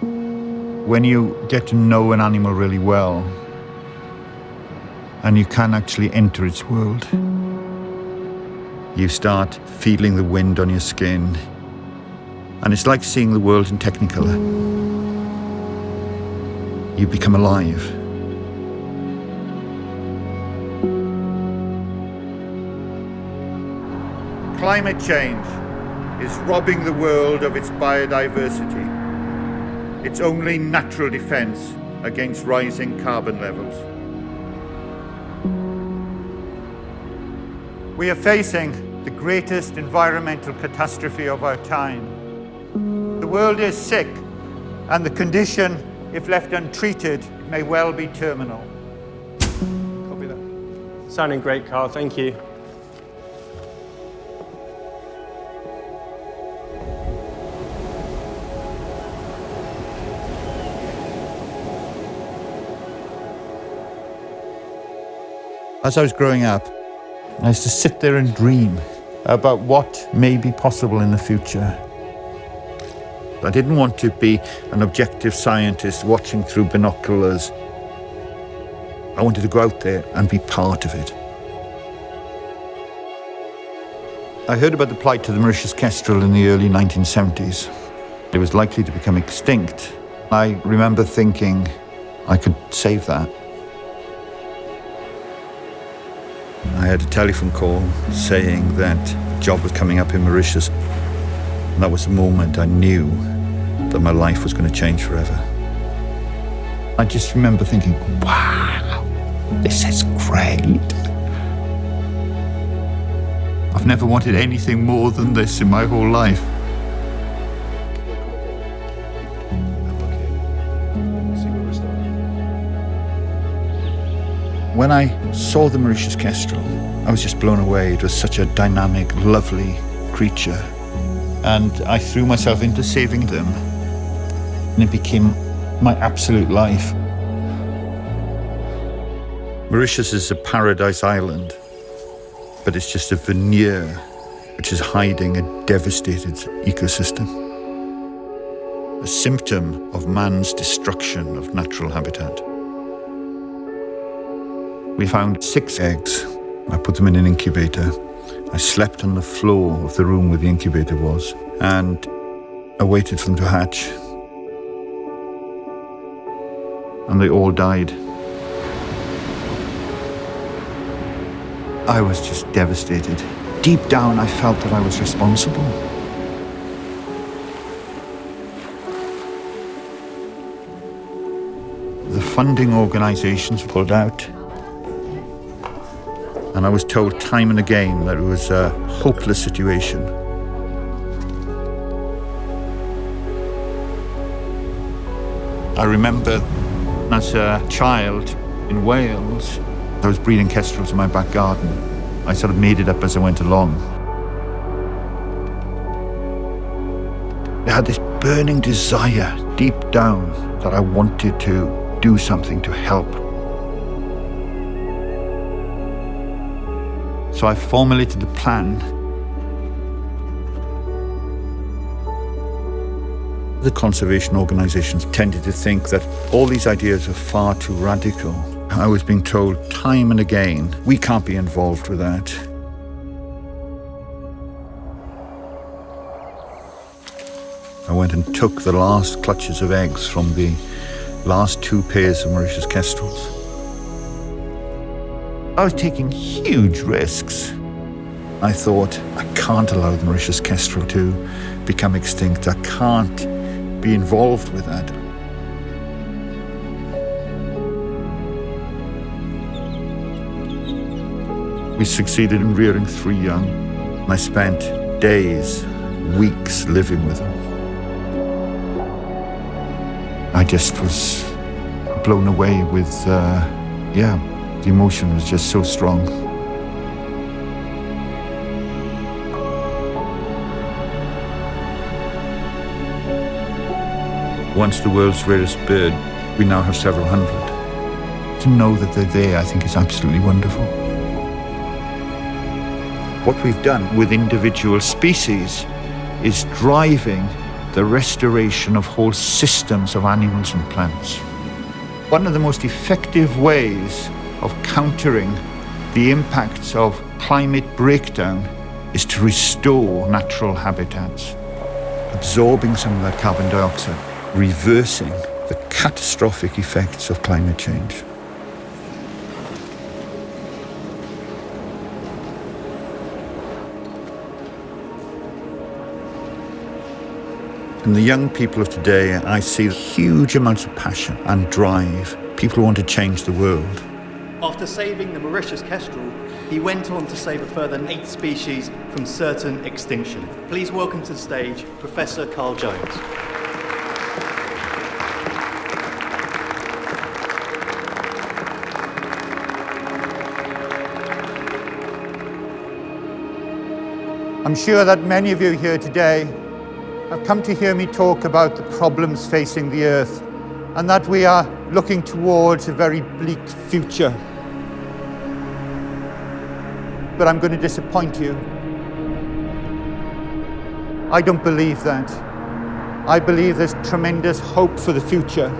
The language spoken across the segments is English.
When you get to know an animal really well, and you can actually enter its world, you start feeling the wind on your skin, and it's like seeing the world in Technicolor. You become alive. Climate change is robbing the world of its biodiversity, its only natural defense against rising carbon levels. We are facing the greatest environmental catastrophe of our time. The world is sick, and the condition, if left untreated, may well be terminal. Copy that. Sounding great, Carl. Thank you. As I was growing up, I used to sit there and dream about what may be possible in the future. I didn't want to be an objective scientist watching through binoculars. I wanted to go out there and be part of it. I heard about the plight of the Mauritius kestrel in the early 1970s. It was likely to become extinct. I remember thinking I could save that. I had a telephone call saying that a job was coming up in Mauritius. And that was the moment I knew that my life was going to change forever. I just remember thinking, wow, this is great. I've never wanted anything more than this in my whole life. When I saw the Mauritius kestrel, I was just blown away. It was such a dynamic, lovely creature. And I threw myself into saving them. And it became my absolute life. Mauritius is a paradise island, but it's just a veneer which is hiding a devastated ecosystem. A symptom of man's destruction of natural habitat. We found 6 eggs. I put them in an incubator. I slept on the floor of the room where the incubator was and I waited for them to hatch. And they all died. I was just devastated. Deep down, I felt that I was responsible. The funding organizations pulled out. And I was told time and again that it was a hopeless situation. I remember as a child in Wales, I was breeding kestrels in my back garden. I sort of made it up as I went along. I had this burning desire deep down that I wanted to do something to help. So I formulated the plan. The conservation organizations tended to think that all these ideas are far too radical. I was being told time and again, we can't be involved with that. I went and took the last clutches of eggs from the last 2 pairs of Mauritius kestrels. I was taking huge risks. I thought, I can't allow the Mauritius kestrel to become extinct. I can't be involved with that. We succeeded in rearing 3 young. I spent days, weeks living with them. I just was blown away with, the emotion was just so strong. Once the world's rarest bird, we now have several hundred. To know that they're there, I think, is absolutely wonderful. What we've done with individual species is driving the restoration of whole systems of animals and plants. One of the most effective ways of countering the impacts of climate breakdown is to restore natural habitats, absorbing some of that carbon dioxide, reversing the catastrophic effects of climate change. In the young people of today, I see huge amounts of passion and drive. People want to change the world. After saving the Mauritius kestrel, he went on to save a further 8 species from certain extinction. Please welcome to the stage Professor Carl Jones. I'm sure that many of you here today have come to hear me talk about the problems facing the Earth and that we are looking towards a very bleak future. But I'm going to disappoint you. I don't believe that. I believe there's tremendous hope for the future.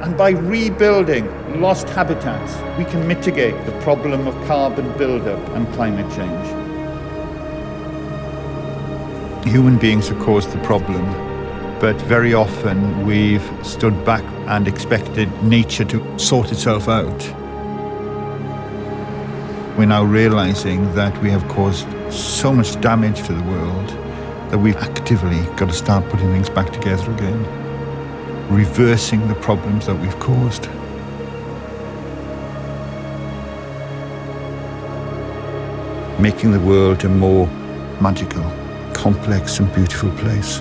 And by rebuilding lost habitats, we can mitigate the problem of carbon buildup and climate change. Human beings have caused the problem, but very often we've stood back and expected nature to sort itself out. We're now realizing that we have caused so much damage to the world that we've actively got to start putting things back together again, reversing the problems that we've caused. Making the world a more magical, complex and beautiful place.